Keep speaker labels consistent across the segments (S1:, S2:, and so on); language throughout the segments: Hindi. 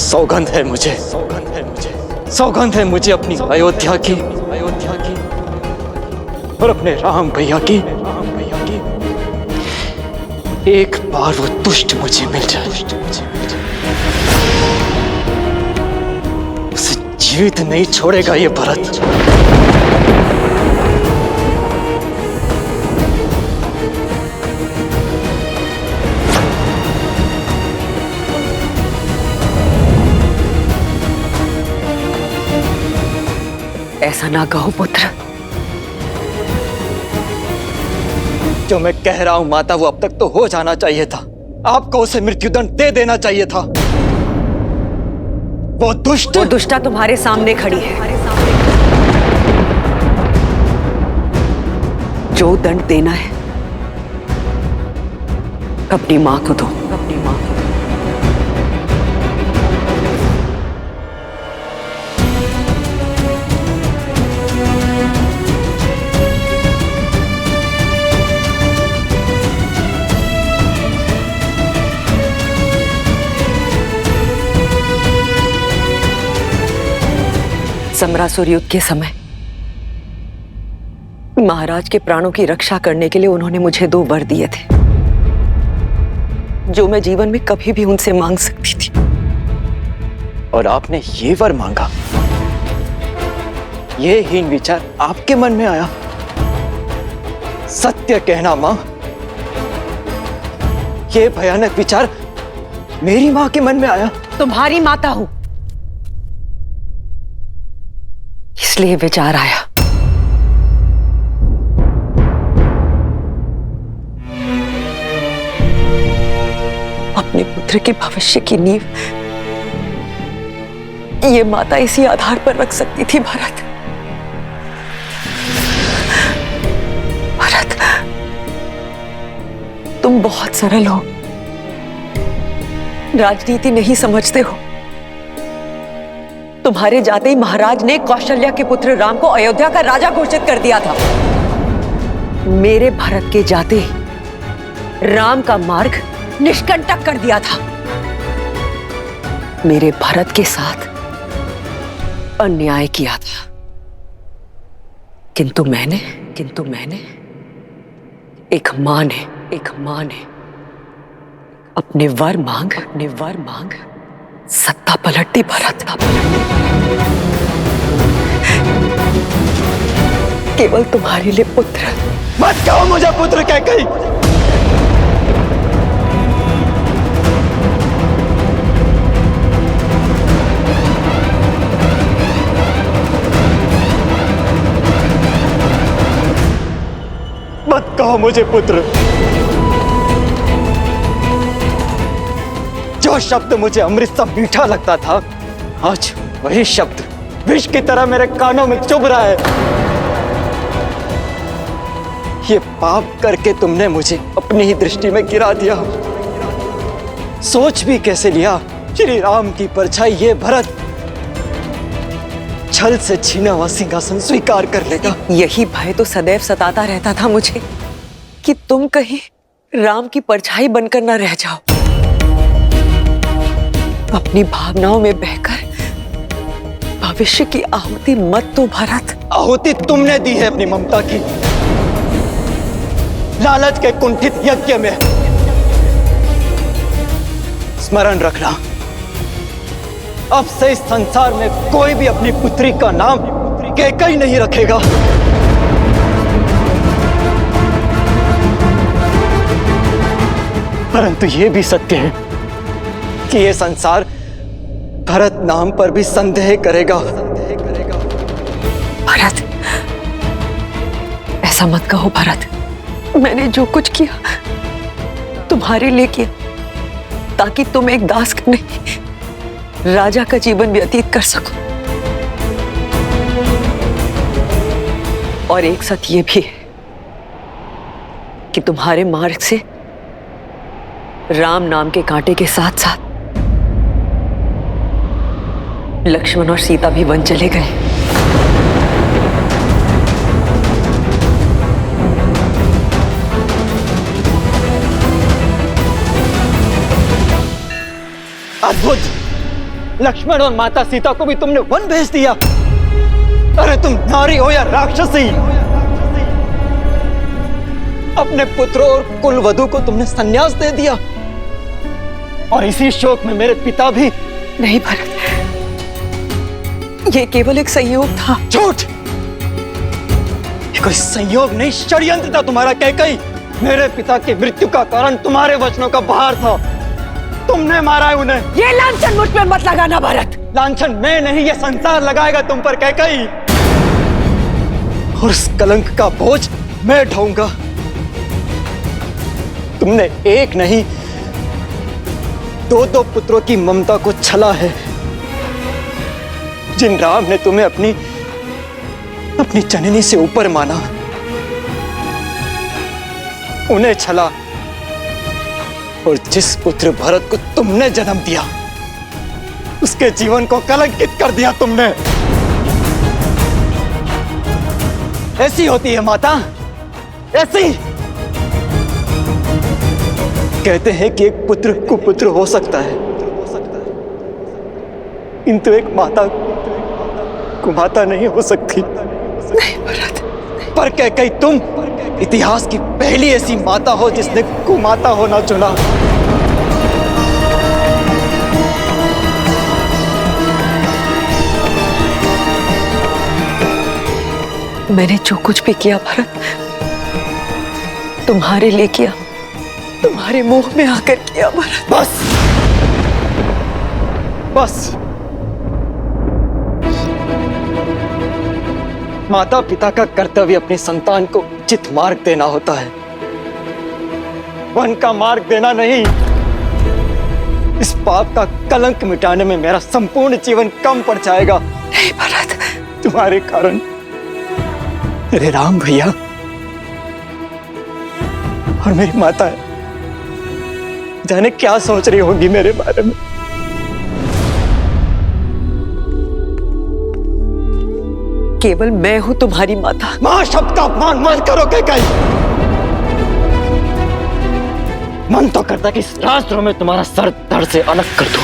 S1: सौगंध है मुझे, सौगंध है मुझे, सौगंध है मुझे अपनी अयोध्या की, अयोध्या की और अपने राम भैया की, राम भैया की। एक बार वो दुष्ट मुझे मिल जाए, उसे जीवित नहीं छोड़ेगा ये भरत।
S2: ऐसा ना कहो पुत्र।
S1: जो मैं कह रहा हूं माता, वो अब तक तो हो जाना चाहिए था। आपको उसे मृत्युदंड दे देना चाहिए था। वो दुष्टा
S2: तुम्हारे सामने खड़ी है। जो दंड देना है अपनी मां को दो, अपनी मां को। समरासुर युद्ध के समय महाराज के प्राणों की रक्षा करने के लिए उन्होंने मुझे 2 वर दिए थे, जो मैं जीवन में कभी भी उनसे मांग सकती थी।
S1: और आपने ये वर मांगा? ये हीन विचार आपके मन में आया? सत्य कहना मां, ये भयानक विचार मेरी मां के मन में आया?
S2: तुम्हारी माता हूं, इसलिए विचार आया। अपने पुत्र के भविष्य की नींव ये माता इसी आधार पर रख सकती थी। भरत, भरत, तुम बहुत सरल हो, राजनीति नहीं समझते हो। तुम्हारे जाते ही महाराज ने कौशल्या के पुत्र राम को अयोध्या का राजा घोषित कर दिया था। मेरे भरत के जाते ही राम का मार्ग निष्कंटक कर दिया था। मेरे भरत के साथ अन्याय किया था, किंतु मैंने एक मां ने अपने वर मांग सत्ता पलट दी। भरत, केवल तुम्हारे लिए पुत्र।
S1: मत कहो मुझे पुत्र कहकर। मत कहो मुझे पुत्र। जो शब्द मुझे अमृत सा मीठा लगता था, आज वही शब्द विष की तरह मेरे कानों में चुभ रहा है। ये पाप करके तुमने मुझे अपनी ही दृष्टि में गिरा दिया। सोच भी कैसे लिया श्री राम की परछाई ये भरत छल से छीना हुआ सिंहासन स्वीकार कर लेगा।
S2: यही भय तो सदैव सताता रहता था मुझे कि तुम कहीं राम की परछाई बनकर न रह जाओ। अपनी भावनाओं में बहकर भविष्य की आहुति मत दो भरत।
S1: आहुति तुमने दी है अपनी ममता की, लालच के कुंठित यज्ञ में। स्मरण रखना, अब से इस संसार में कोई भी अपनी पुत्री का नाम कैकई नहीं रखेगा। परंतु यह भी सत्य है कि यह संसार भरत नाम पर भी संदेह करेगा।
S2: भरत, ऐसा मत कहो भरत। मैंने जो कुछ किया तुम्हारे लिए किया, ताकि तुम एक दास का नहीं राजा का जीवन व्यतीत कर सको। और एक सत्य ये भी है कि तुम्हारे मार्ग से राम नाम के कांटे के साथ साथ लक्ष्मण और सीता भी वन चले गए।
S1: अद्भुत, लक्ष्मण और माता सीता को भी तुमने वन भेज दिया। अरे तुम नारी हो या राक्षसी, अपने पुत्रों और कुल वधु को तुमने संन्यास दे दिया। और इसी शोक में मेरे पिता भी।
S2: नहीं भरत, ये केवल एक संयोग था।
S1: झूठ! ये कोई संयोग नहीं, षड्यंत्र था तुम्हारा कैकई। मेरे पिता की मृत्यु का कारण तुम्हारे वचनों का भार था। तुमने मारा है उन्हें।
S2: ये लांछन मुझ पे मत लगाना भरत।
S1: लांछन मैं नहीं, ये संसार लगाएगा तुम पर कैकई। और उस कलंक का बोझ मैं ढोऊंगा। तुमने एक नहीं, दो पुत्रों की ममता को छला है। जिन राम ने तुम्हें अपनी जननी से ऊपर माना, उन्हें छला। और जिस पुत्र भरत को तुमने जन्म दिया, उसके जीवन को कलंकित कर दिया तुमने। ऐसी होती है माता, ऐसी। कहते हैं कि एक पुत्र कुपुत्र हो सकता है, किंतु एक माता कुमाता नहीं हो सकती।
S2: नहीं भरत।
S1: पर कैकई तुम इतिहास की पहली ऐसी माता हो जिसने कुमाता होना चुना।
S2: मैंने जो कुछ भी किया भरत, तुम्हारे लिए किया, तुम्हारे मुंह में आकर किया भरत।
S1: बस बस। माता पिता का कर्तव्य अपनी संतान को उचित मार्ग देना होता है, वन का मार्ग देना नहीं। इस पाप का कलंक मिटाने में मेरा संपूर्ण जीवन कम पड़ जाएगा।
S2: नहीं भरत।
S1: तुम्हारे कारण मेरे राम भैया और मेरी माता जाने क्या सोच रही होगी मेरे बारे में।
S2: केवल मैं हूं तुम्हारी माता।
S1: मां शब्द का अपमान मत करो कैकई। मन तो करता कि इस राष्ट्र में तुम्हारा सर धड़ से अलग कर दूं।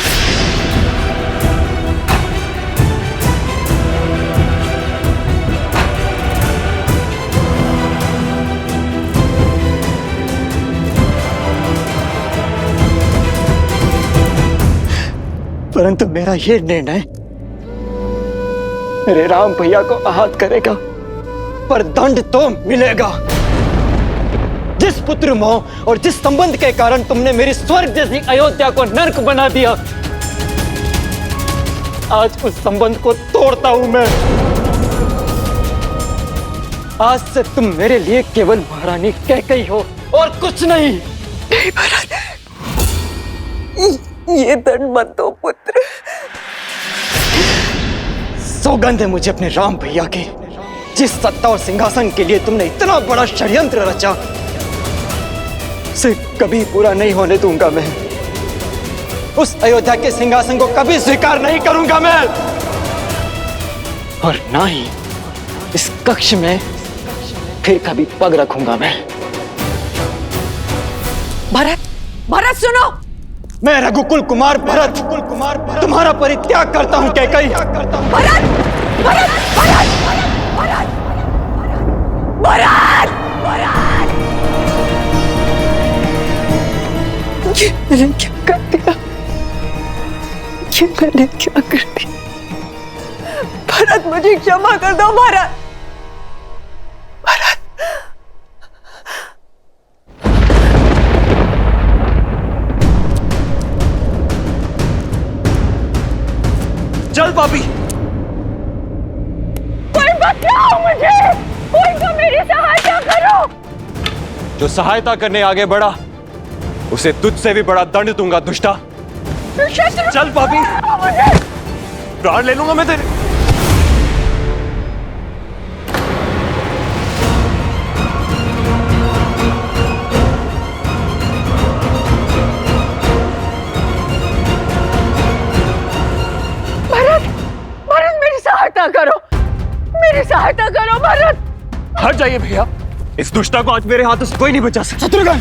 S1: परंतु मेरा यह निर्णय मेरे राम भैया को आहत करेगा, पर दंड तो मिलेगा। जिस पुत्र मोह और जिस संबंध के कारण तुमने मेरी स्वर्ग जैसी अयोध्या को नर्क बना दिया, आज उस संबंध को तोड़ता हूं मैं। आज से तुम मेरे लिए केवल महारानी कैकई हो और कुछ नहीं।
S2: नहीं भरत, ये दंड मत दो पुत्र।
S1: सौगंध है मुझे अपने राम भैया की। जिस सत्ता और सिंहासन के लिए तुमने इतना बड़ा षड्यंत्र रचा, उसे कभी पूरा नहीं होने दूंगा मैं। उस अयोध्या के सिंहासन को कभी स्वीकार नहीं करूंगा मैं। और ना ही इस कक्ष में फिर कभी पग रखूंगा मैं।
S2: भरत, भरत सुनो।
S1: मैं रघुकुल कुमार भरत तुम्हारा परित्याग करता हूं कैकई।
S2: भरत, भरत, भरत, भरत, भरत, भरत। ये मैंने क्या कर दिया? ये मैंने क्या कर दिया? भरत, मुझे क्षमा कर दो भरत।
S1: चल पापी।
S2: कोई बचाओ मुझे, कोई तो मेरी सहायता करो।
S3: जो सहायता करने आगे बढ़ा, उसे तुझसे भी बड़ा दंड दूंगा दुष्टा। चल पापी, प्राण ले लूंगा मैं तेरे।
S2: मेरी सहायता करो भरत।
S3: हट जाइए भैया, इस दुष्टा को आज मेरे हाथों से कोई नहीं बचा सकता।
S1: शत्रुघ्न,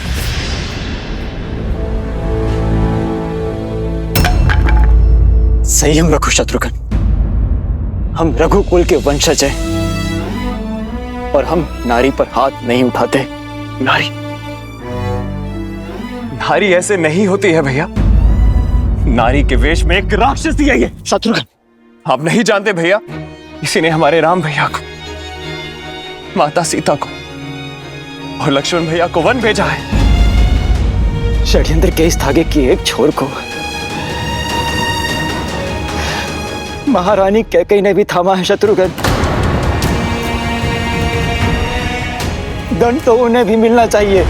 S1: संयम रखो शत्रुघ्न। हम रघुकुल के वंशज हैं और हम नारी पर हाथ नहीं उठाते। नारी
S3: नारी ऐसे नहीं होती है भैया। नारी के वेश में एक राक्षसी है ये।
S1: शत्रुघ्न,
S3: आप नहीं जानते भैया, इसी ने हमारे राम भैया को, माता सीता को और लक्ष्मण भैया को वन भेजा है।
S1: षड्यंत्र के इस धागे की एक छोर को महारानी कैकेयी ने भी थामा है शत्रुघ्न। दंड तो उन्हें भी मिलना चाहिए।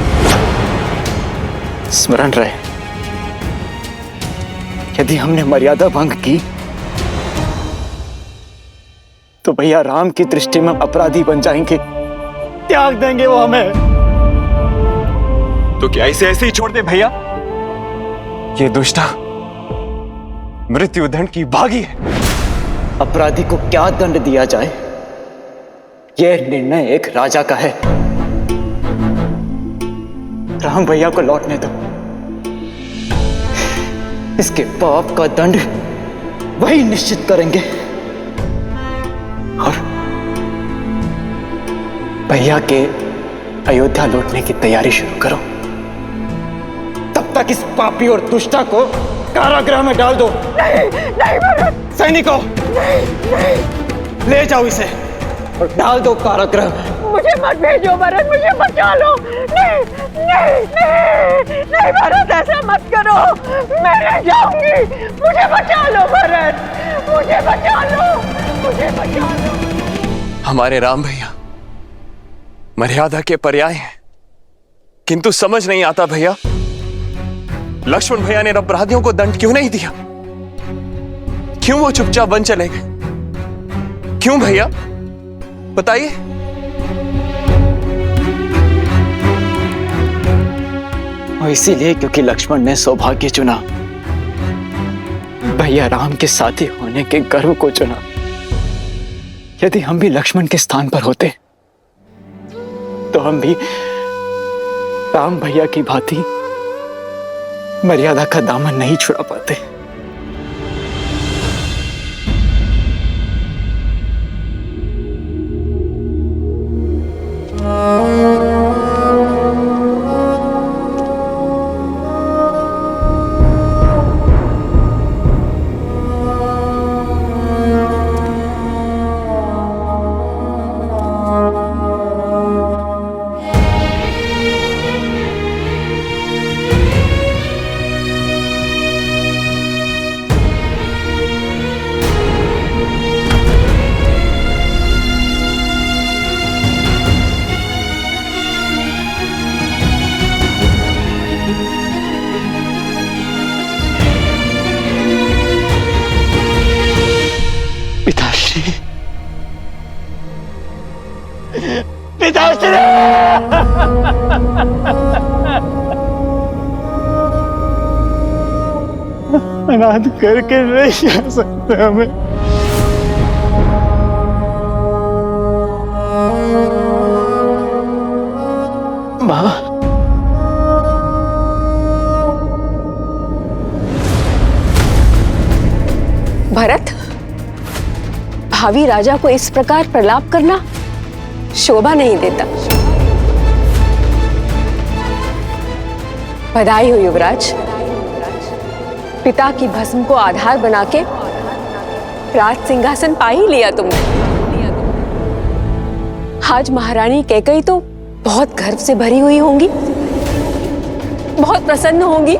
S1: स्मरण रहे, यदि हमने मर्यादा भंग की तो भैया राम की दृष्टि में अपराधी बन जाएंगे, त्याग देंगे वो हमें।
S3: तो क्या इसे ऐसे ही छोड़ दे भैया? ये दुष्टा मृत्युदंड की भागी है।
S1: अपराधी को क्या दंड दिया जाए, यह निर्णय एक राजा का है। राम भैया को लौटने दो। इसके पाप का दंड वही निश्चित करेंगे। और भैया के अयोध्या लौटने की तैयारी शुरू करो। तब तक इस पापी और दुष्टा को कारागृह में डाल दो।
S2: नहीं नहीं भरत।
S1: सैनिकों, ले जाओ इसे और डाल दो कारागृह में।
S2: मुझे मत भेजो भरत, मुझे बचा लो। नहीं नहीं नहीं नहीं भरत, ऐसा मत करो, मैं रह जाऊंगी। मुझे बचा लो भरत, मुझे बचा लो, मुझे बचा लो।
S3: हमारे राम भैया मर्यादा के पर्याय हैं, किंतु समझ नहीं आता भैया, लक्ष्मण भैया ने अपराधियों को दंड क्यों नहीं दिया? क्यों वो चुपचाप वन चले गए? क्यों भैया, बताइए।
S1: और इसीलिए क्योंकि लक्ष्मण ने सौभाग्य चुना, भैया राम के साथी होने के गर्व को चुना। यदि हम भी लक्ष्मण के स्थान पर होते तो हम भी राम भैया की भांति मर्यादा का दामन नहीं छुड़ा पाते। पिताश्री, पिताश्री, अनाथ करके नहीं आ सकते हमें। माँ,
S4: भरत, भावी राजा को इस प्रकार प्रलाप करना शोभा नहीं देता। बधाई हो युवराज, पिता की भस्म को आधार बना के राज सिंहासन पा ही लिया तुमने। आज महारानी कैकेयी तो बहुत गर्व से भरी हुई होंगी, बहुत प्रसन्न होंगी।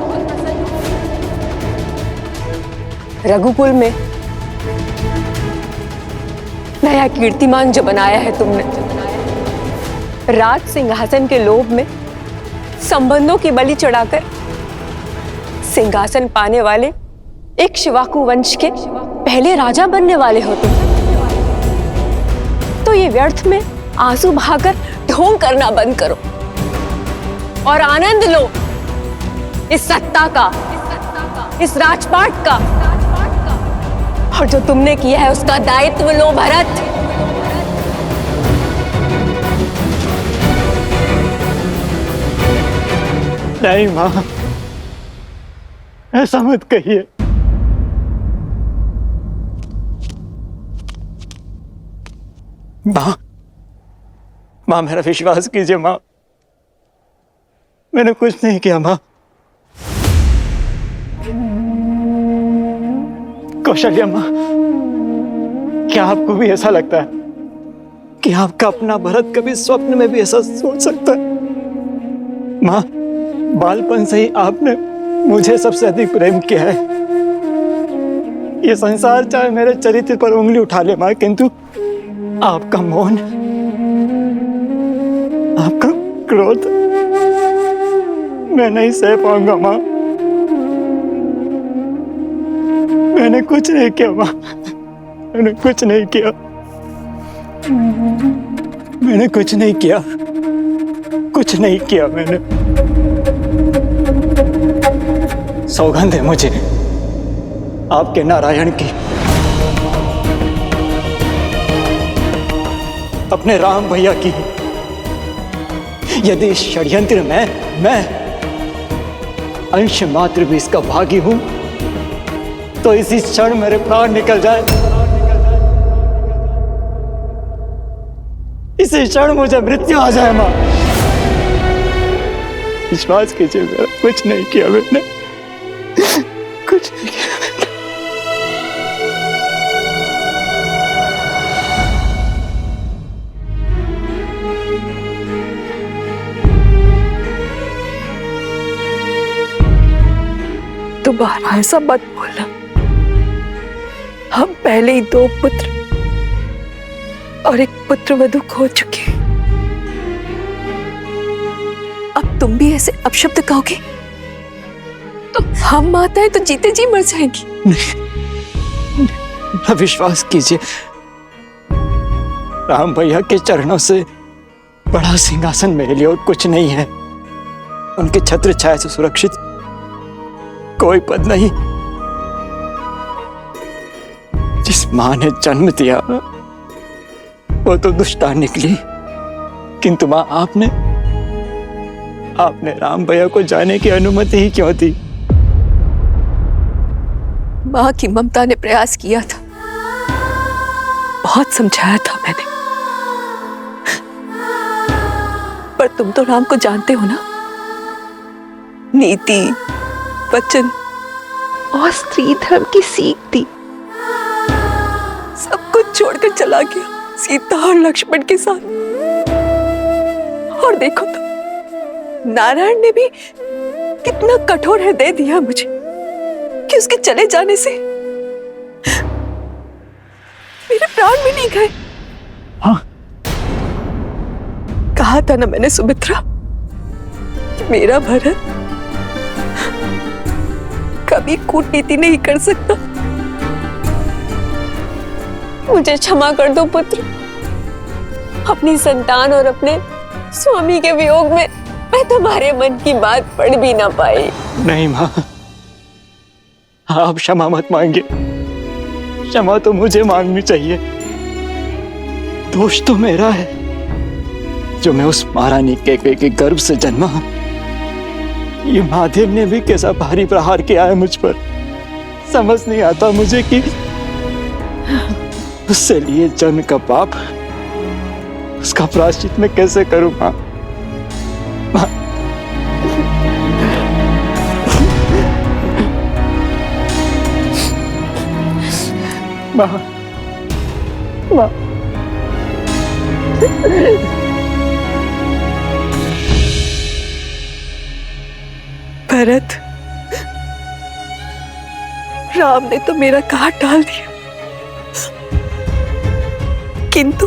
S4: रघुकुल में नया कीर्तिमान जो बनाया है तुमने, राज सिंहासन के लोभ में संबंधों की बलि चढ़ाकर सिंहासन पाने वाले एक शिवाकु वंश के पहले राजा बनने वाले हो तुम। तो ये व्यर्थ में आंसू बहाकर ढोंग करना बंद करो और आनंद लो इस सत्ता का, इस राजपाट का, और जो तुमने किया है उसका दायित्व लो भरत।
S1: नहीं मां, ऐसा मत कहिए। माँ, माँ मेरा विश्वास कीजिए माँ, मैंने कुछ नहीं किया माँ। कौशल्या माँ, क्या आपको भी ऐसा लगता है कि आपका अपना भरत कभी स्वप्न में भी ऐसा सोच सकता है? माँ, बालपन से ही आपने मुझे सबसे अधिक प्रेम किया है। ये संसार चाहे मेरे चरित्र पर उंगली उठा ले माँ, किंतु आपका मौन, आपका क्रोध मैं नहीं सह पाऊंगा माँ। मैंने कुछ नहीं किया माँ, मैंने कुछ नहीं किया, मैंने कुछ नहीं किया, कुछ नहीं किया मैंने। सौगंध है मुझे आपके नारायण की, अपने राम भैया की। यदि इस षड्यंत्र में मैं अंश मात्र भी इसका भागी हूं तो इसी क्षण मेरे प्राण निकल जाए, इसी क्षण मुझे मृत्यु आ जाए मां। विश्वास कीजिए, मेरा कुछ नहीं किया मैंने, कुछ नहीं किया मैंने।
S4: दोबारा ऐसा मत बोलना। हम पहले ही 2 पुत्र और एक पुत्र वधू खो चुके हैं। अब तुम भी ऐसे अपशब्द कहोगे तो हम माताएं तो जीते जी मर जाएंगी।
S1: नहीं, विश्वास कीजिए, राम भैया के चरणों से बड़ा सिंहासन मेरे लिए और कुछ नहीं है। उनके छत्र छाया से सुरक्षित कोई पद नहीं। जिस मां ने जन्म दिया वो तो दुष्टा निकली, किंतु मां आपने राम भैया को जाने की अनुमति ही क्यों दी?
S4: मां की ममता ने प्रयास किया था, बहुत समझाया था मैंने, पर तुम तो राम को जानते हो ना। नीति, वचन और स्त्री धर्म की सीख दी, सब कुछ छोड़कर चला गया सीता और लक्ष्मण के साथ। और देखो तो नारायण ने भी कितना कठोर हृदय दिया मुझे कि उसके चले जाने से मेरे प्राण भी नहीं गए।
S1: हाँ?
S4: कहा था ना मैंने सुमित्रा, मेरा भरत कभी कूटनीति नहीं कर सकता। मुझे क्षमा कर दो पुत्र। अपनी संतान और अपने स्वामी के वियोग में मैं तुम्हारे मन की बात पढ़ भी ना पाई।
S1: नहीं मां, आप क्षमा मत मांगिए, क्षमा तो मुझे मांगनी चाहिए। दोष तो मेरा है जो मैं उस महारानी के गर्भ से जन्मा। ये महादेव ने भी कैसा भारी प्रहार किया है मुझ पर। समझ नहीं आता मुझे कि उससे लिए जन्म का पाप, उसका प्रायश्चित मैं कैसे करूं मां? मां, मां,
S4: भरत, राम ने तो मेरा घाट डाल दिया, किंतु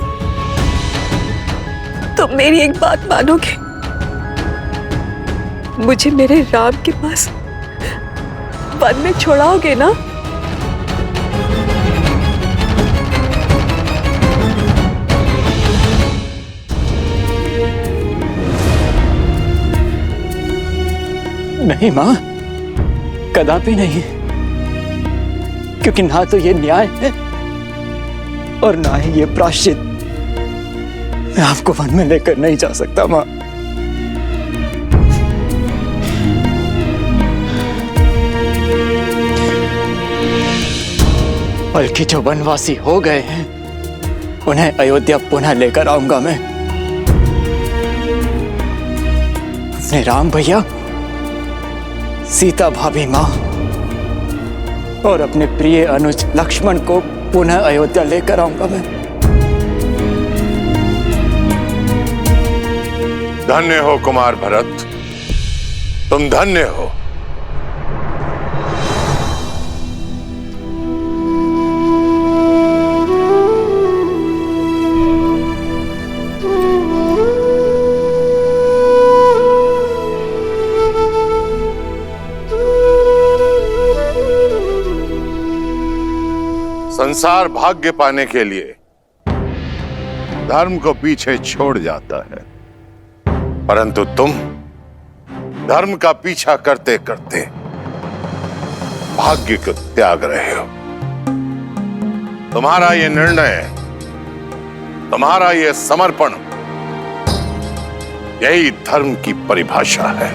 S4: तुम मेरी एक बात मानोगे? मुझे मेरे राम के पास वन में छोड़ाओगे ना?
S1: नहीं मां, कदापि नहीं, क्योंकि ना तो ये न्याय है और ना ही ये प्रायश्चित। मैं आपको वन में लेकर नहीं जा सकता मां। बल्कि जो वनवासी हो गए हैं उन्हें अयोध्या पुनः लेकर आऊंगा मैं। अपने राम भैया, सीता भाभी मां और अपने प्रिय अनुज लक्ष्मण को पुनः अयोध्या लेकर आऊंगा मैं।
S5: धन्य हो कुमार भरत, तुम धन्य हो। संसार भाग्य पाने के लिए धर्म को पीछे छोड़ जाता है, परंतु तुम धर्म का पीछा करते करते भाग्य को त्याग रहे हो। तुम्हारा ये निर्णय, तुम्हारा ये समर्पण, यही धर्म की परिभाषा है।